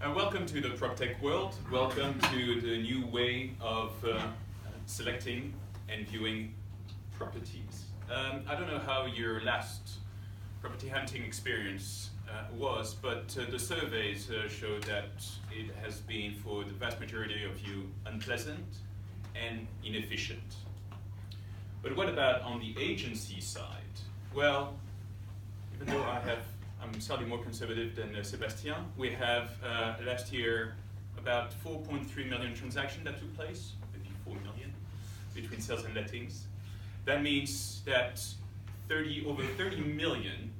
Welcome to the PropTech world. Welcome to the new way of selecting and viewing properties. I don't know how your last property hunting experience was, but the surveys show that it has been, for the vast majority of you, unpleasant and inefficient. But what about on the agency side? Well, even though I'm slightly more conservative than Sébastien, we have last year about 4.3 million transactions that took place, maybe 4 million, between sales and lettings. That means that over 30 million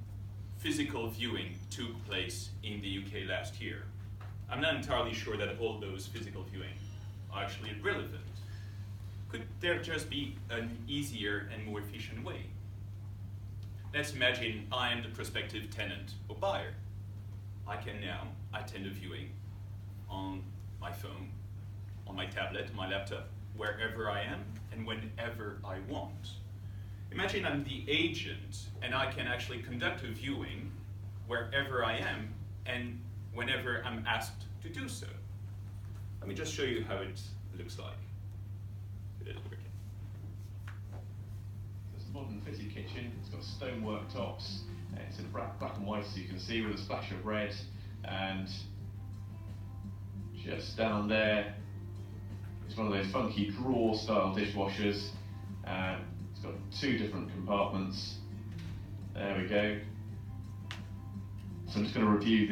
physical viewing took place in the UK last year. I'm not entirely sure that all those physical viewing are actually relevant. Could there just be an easier and more efficient way? Let's imagine I am the prospective tenant or buyer. I can now attend a viewing on my phone, on my tablet, my laptop, wherever I am and whenever I want. Imagine I'm the agent and I can actually conduct a viewing wherever I am and whenever I'm asked to do so. Let me just show you how it looks like. It is working. It's a modern fitted kitchen. It's got stone worktops. It's in black and white, so you can see, with a splash of red. And just down there, it's one of those funky drawer-style dishwashers. It's got 2 different compartments. There we go. So I'm just going to review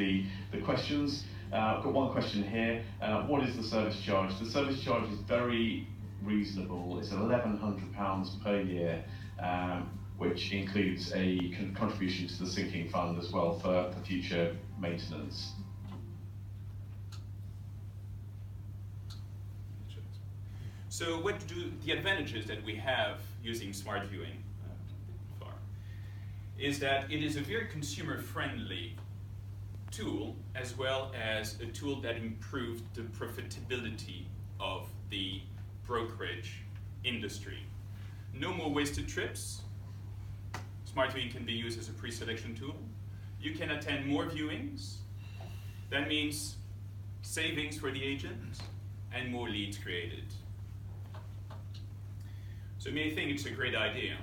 the questions. I've got one question here. What is the service charge? The service charge is very reasonable. It's £1,100 per year, which includes a contribution to the sinking fund as well for future maintenance. So what do the advantages that we have using smart viewing is that it is a very consumer-friendly tool, as well as a tool that improved the profitability of the brokerage industry. No more wasted trips. Smart viewing can be used as a pre-selection tool. You can attend more viewings. That means savings for the agent and more leads created. So you may think it's a great idea,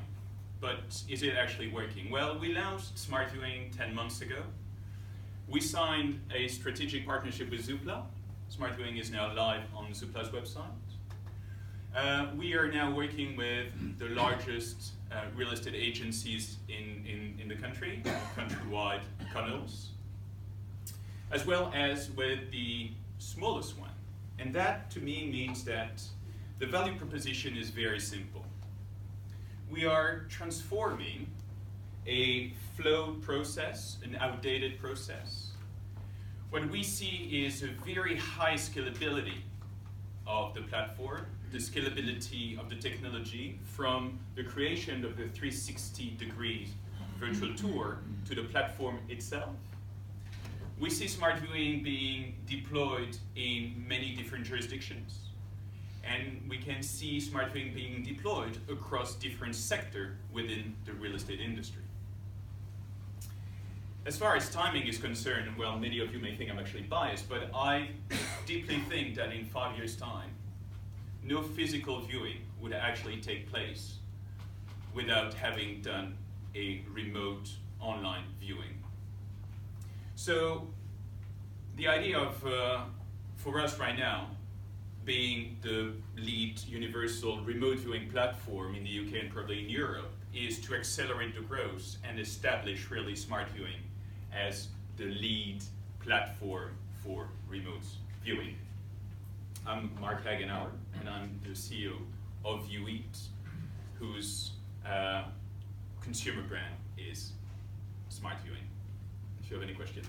but is it actually working? Well, we launched smart viewing 10 months ago. We signed a strategic partnership with Zoopla. Smart viewing is now live on Zoopla's website. We are now working with the largest real estate agencies in the country, countrywide canals, as well as with the smallest one. And that, to me, means that the value proposition is very simple. We are transforming a flowed process, an outdated process. What we see is a very high scalability of the platform, the scalability of the technology, from the creation of the 360-degree virtual tour to the platform itself. We see smart viewing being deployed in many different jurisdictions. And we can see smart viewing being deployed across different sectors within the real estate industry. As far as timing is concerned, well, many of you may think I'm actually biased, but I deeply think that in 5 years' time, no physical viewing would actually take place without having done a remote online viewing. So the idea of, for us right now, being the lead universal remote viewing platform in the UK and probably in Europe, is to accelerate the growth and establish really smart viewing as the lead platform for remote viewing. I'm Marc Haguenauer, and I'm the CEO of ViewEat, whose consumer brand is smart viewing. If you have any questions,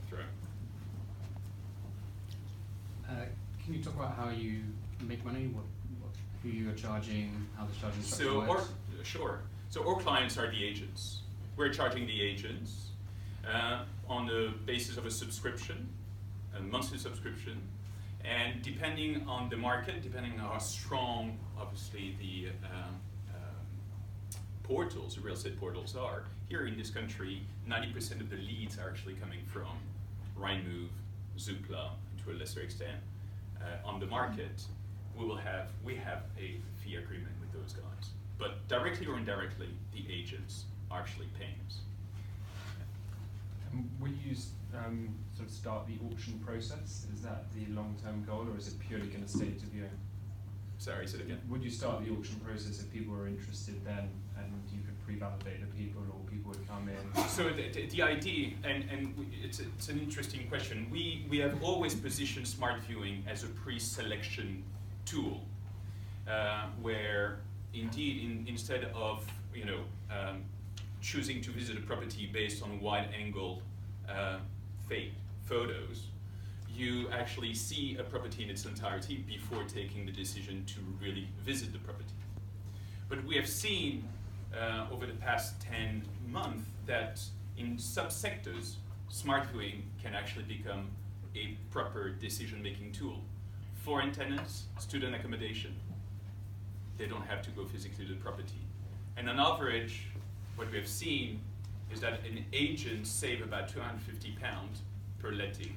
throw. Can you talk about how you make money, who you are charging, how the charging structure works? Sure. So our clients are the agents. We're charging the agents on the basis of a subscription, a monthly subscription, and depending on the market, depending on how strong, obviously, the portals, the real estate portals are, here in this country, 90% of the leads are actually coming from Rightmove, Zoopla, and to a lesser extent, on the market. We have a fee agreement with those guys. But directly or indirectly, the agents are actually paying us. Will you sort of start the auction process? Is that the long-term goal, or is it purely going to stay to view? Sorry, say it again. Would you start the auction process if people were interested then, and you could pre-validate the people, or people would come in? So the idea, it's an interesting question. We have always positioned smart viewing as a pre-selection tool, where indeed instead of choosing to visit a property based on wide-angle fake photos, you actually see a property in its entirety before taking the decision to really visit the property. But we have seen over the past 10 months that in subsectors, smart viewing can actually become a proper decision-making tool. Foreign tenants, student accommodation, they don't have to go physically to the property. And on average, what we have seen is that an agent save about £250 per letting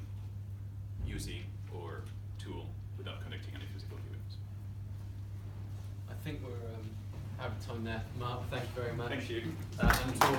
using our tool without conducting any physical viewings. I think we're out of time there. Marc, thank you very much. Thank you. And to all